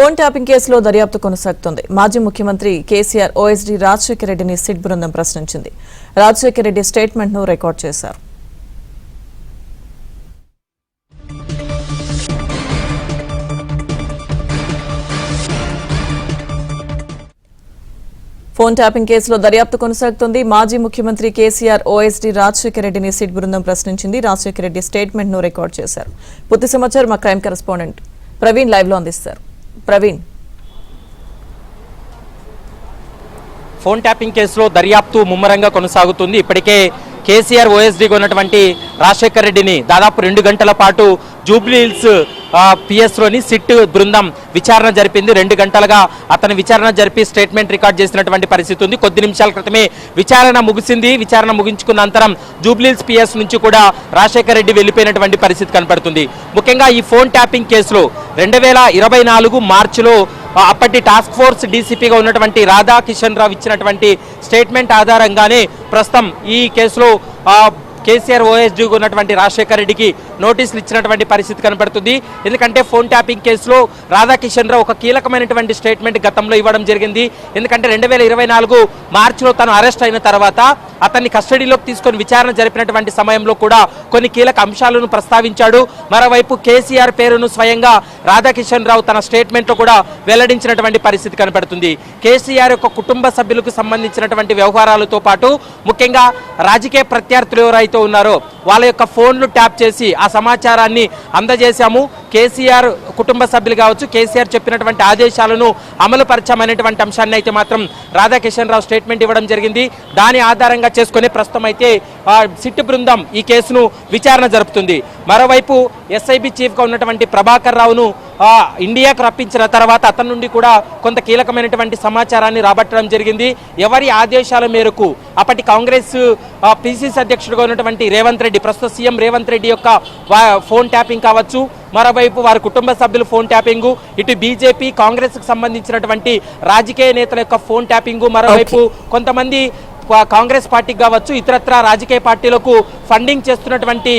Phone tapping కేసులో దర్యాప్తు కొనసాగుతోంది. మాజీ ముఖ్యమంత్రి కేసీఆర్ ఓఎస్డీ రాజశేఖర రెడ్డిని సిట్ బృందం ప్రశ్నించింది. రాజశేఖర రెడ్డి స్టేట్మెంట్ ను రికార్డ్ చేశారు. ఫోన్ ట్యాపింగ్ కేసులో దర్యాప్తు కొనసాగుతోంది. మాజీ ముఖ్యమంత్రి కేసీఆర్ ఓఎస్డీ రాజశేఖర రెడ్డిని సిట్ బృందం ప్రశ్నించింది. రాజశేఖర రెడ్డి స్టేట్మెంట్ ను రికార్డ్ చేశారు. పూర్తి సమాచారం మా క్రైమ్ కరెస్పాండెంట్ ప్రవీణ్ లైవ్ లో అందిస్తారు. ప్రవీణ్, ఫోన్ ట్యాపింగ్ కేసులో దర్యాప్తు ముమ్మరంగా కొనసాగుతుంది. ఇప్పటికే కేసీఆర్ ఓఎస్డీగా ఉన్నటువంటి రాజశేఖర రెడ్డిని దాదాపు 2 గంటల పాటు జూబ్లీహిల్స్ పిఎస్లోని సిట్ బృందం విచారణ జరిపింది. 2 గంటలుగా అతను విచారణ జరిపి స్టేట్మెంట్ రికార్డ్ చేసినటువంటి పరిస్థితి ఉంది. కొద్ది నిమిషాల క్రితమే విచారణ ముగిసింది. విచారణ ముగించుకున్న అనంతరం జూబ్లీహిల్స్ పిఎస్ నుంచి కూడా రాజశేఖర రెడ్డి వెళ్ళిపోయినటువంటి పరిస్థితి కనపడుతుంది. ముఖ్యంగా ఈ ఫోన్ ట్యాపింగ్ కేసులో 2024 మార్చిలో అప్పటి టాస్క్ ఫోర్స్ డీసీపీగా ఉన్నటువంటి రాధాకిషన్ రావు ఇచ్చినటువంటి స్టేట్మెంట్ ఆధారంగానే ప్రస్తుతం ఈ కేసులో కేసీఆర్ ఓఎస్డీగా ఉన్నటువంటి రాజశేఖర రెడ్డికి నోటీసులు ఇచ్చినటువంటి పరిస్థితి కనబడుతుంది. ఎందుకంటే ఫోన్ ట్యాపింగ్ కేసులో రాధాకిషన్ రావు ఒక కీలకమైనటువంటి స్టేట్మెంట్ గతంలో ఇవ్వడం జరిగింది. ఎందుకంటే 2024 మార్చిలో తను అరెస్ట్ అయిన తర్వాత అతన్ని కస్టడీలోకి తీసుకొని విచారణ జరిపినటువంటి సమయంలో కూడా కొన్ని కీలక అంశాలను ప్రస్తావించాడు. మరోవైపు కేసీఆర్ పేరును స్వయంగా రాధాకిషన్ రావు తన స్టేట్మెంట్లో కూడా వెల్లడించినటువంటి పరిస్థితి కనబడుతుంది. కేసీఆర్ యొక్క కుటుంబ సభ్యులకు సంబంధించినటువంటి వ్యవహారాలతో పాటు ముఖ్యంగా రాజకీయ ప్రత్యర్థులు ఎవరైతే ఉన్నారో వాళ్ళ యొక్క ఫోన్లు ట్యాప్ చేసి ఆ సమాచారాన్ని అందజేశాము. కేసీఆర్ కుటుంబ సభ్యులు కావచ్చు, కేసీఆర్ చెప్పినటువంటి ఆదేశాలను అమలు పరిచామనేటువంటి అంశాన్ని అయితే మాత్రం రాధాకిషన్ రావు స్టేట్మెంట్ ఇవ్వడం జరిగింది. దాని ఆధారంగా చేసుకుని ప్రస్తుతం అయితే సిట్ బృందం ఈ కేసును విచారణ జరుపుతుంది. మరోవైపు ఎస్ఐబి చీఫ్గా ఉన్నటువంటి ప్రభాకర్ రావును ఇండియాకు రప్పించిన తర్వాత అతని నుండి కూడా కొంత కీలకమైనటువంటి సమాచారాన్ని రాబట్టడం జరిగింది. ఎవరి ఆదేశాల మేరకు అప్పటి కాంగ్రెస్ పిసిసి అధ్యక్షుడిగా ఉన్నటువంటి రేవంత్ రెడ్డి, ప్రస్తుత సీఎం రేవంత్ రెడ్డి యొక్క ఫోన్ ట్యాపింగ్ కావచ్చు, మరోవైపు వారి కుటుంబ సభ్యులు ఫోన్ ట్యాపింగు, ఇటు బీజేపీ కాంగ్రెస్కి సంబంధించినటువంటి రాజకీయ నేతల యొక్క ఫోన్ ట్యాపింగు, మరోవైపు కొంతమంది కాంగ్రెస్ పార్టీకి కావచ్చు ఇతరత్ర రాజకీయ పార్టీలకు ఫండింగ్ చేస్తున్నటువంటి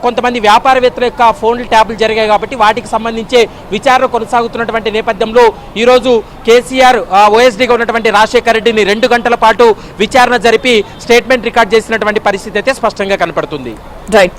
కొంతమంది వ్యాపారవేత్తల యొక్క ఫోన్లు ట్యాపులు జరిగాయి. కాబట్టి వాటికి సంబంధించే విచారణ కొనసాగుతున్నటువంటి నేపథ్యంలో ఈరోజు కేసీఆర్ ఓఎస్డీగా ఉన్నటువంటి రాజశేఖర రెడ్డిని 2 గంటల పాటు విచారణ జరిపి స్టేట్మెంట్ రికార్డ్ చేసినటువంటి పరిస్థితి అయితే స్పష్టంగా కనపడుతుంది. రైట్.